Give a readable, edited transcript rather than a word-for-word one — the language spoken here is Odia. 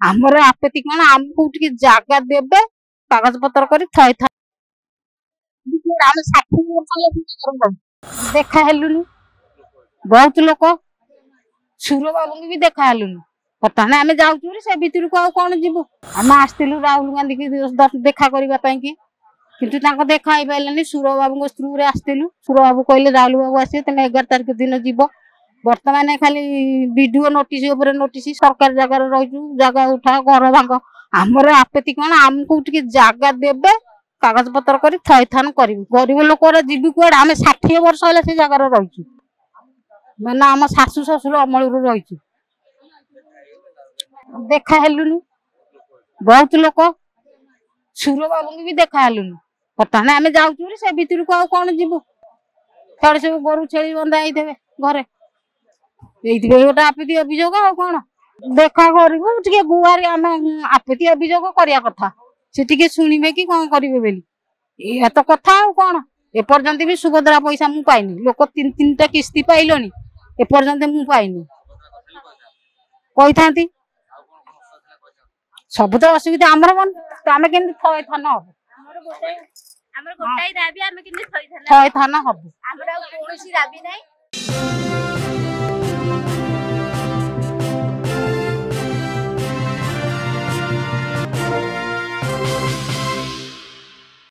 ଆମର ଆପତ୍ତି କଣ ଆମକୁ ଟିକେ ଜାଗା ଦେବେ କାଗଜ ପତ୍ର କରି ଥଇ ଥଇ ଆମେ 60 ବର୍ଷ ଦେଖା ହେଲୁନି ବହୁତ ଲୋକ ସୁର ବାବୁଙ୍କୁ ବି ଦେଖା ହେଲୁନି ବର୍ତ୍ତମାନ ଆମେ ଯାଉଛୁ ବୋଲି ସେ ଭିତରକୁ ଆଉ କଣ ଯିବୁ ଆମେ ଆସିଥିଲୁ ରାହୁଲ ଗାନ୍ଧୀ କି ଦେଖା କରିବା ପାଇଁ କି କିନ୍ତୁ ତାଙ୍କ ଦେଖା ହେଇପାରିଲାନି ସୁର ବାବୁଙ୍କ ସ୍ତ୍ରୀରେ ଆସିଥିଲୁ ସୁର ବାବୁ କହିଲେ ରାହୁଲ ବାବୁ ଆସିବେ ତମେ 11 ତାରିଖ ଦିନ ଯିବ ବର୍ତ୍ତମାନ ଖାଲି ବିଡିଓ ନୋଟିସ ଉପରେ ନୋଟିସ ସରକାର ଜାଗାରେ ରହିଛୁ ଜାଗା ଉଠା ଘର ଭାଙ୍ଗ ଆମର ଆପତ୍ତି କଣ ଆମକୁ ଟିକେ ଜାଗା ଦେବେ କାଗଜ ପତ୍ର କରି ଥଇଥାନ କରିବୁ ଗରିବ ଲୋକରା ଯିବୁ କୁଆଡେ ଆମେ 60 ବର୍ଷ ହେଲା ସେ ଜାଗାରେ ରହିଛୁ ମାନେ ଆମ ଶାଶୁ ଶ୍ୱଶୁର ଅମଳରୁ ରହିଛୁ ଦେଖା ହେଲୁନି ବହୁତ ଲୋକ ସୁର ବାବୁଙ୍କୁ ବି ଦେଖା ହେଲୁନି ବର୍ତ୍ତମାନ ଆମେ ଯାଉଛୁ ବୋଲି ସେ ଭିତରକୁ ଆଉ କଣ ଯିବୁ ଛାଡେ ସବୁ ଗୋରୁ ଛେଳି ବନ୍ଧା ହେଇଥିବେ ଘରେ ଏଇଥିପାଇଁ ଗୋଟେ ଆପତ୍ତି ଅଭିଯୋଗ ଆଉ କଣ ଦେଖା କରିବୁ ଟିକେ ଗୁହାରି ଆମେ ଆପତ୍ତି ଅଭିଯୋଗ କରିବା କଥା ସେ ଟିକେ ଶୁଣିବେ କି କଣ କରିବେ ବୋଲି ଏଇଆ ତ କଥା ଆଉ କଣ ଏପର୍ଯ୍ୟନ୍ତ ବି ସୁଭଦ୍ରା ପଇସା ମୁଁ ପାଇନି ଲୋକ 3-3ଟା କିସ୍ତି ପାଇଲଣି ଏପର୍ଯ୍ୟନ୍ତ ମୁଁ ପାଇନି କହିଥାନ୍ତି ସବୁ ତ ଅସୁବିଧା ଆମର ଆମେ କେମିତି ଥଇଥାନ ହବୁ ଥଇଥାନ ହବୁ ଆମର କୌଣସି ଦାବି ନାହିଁ।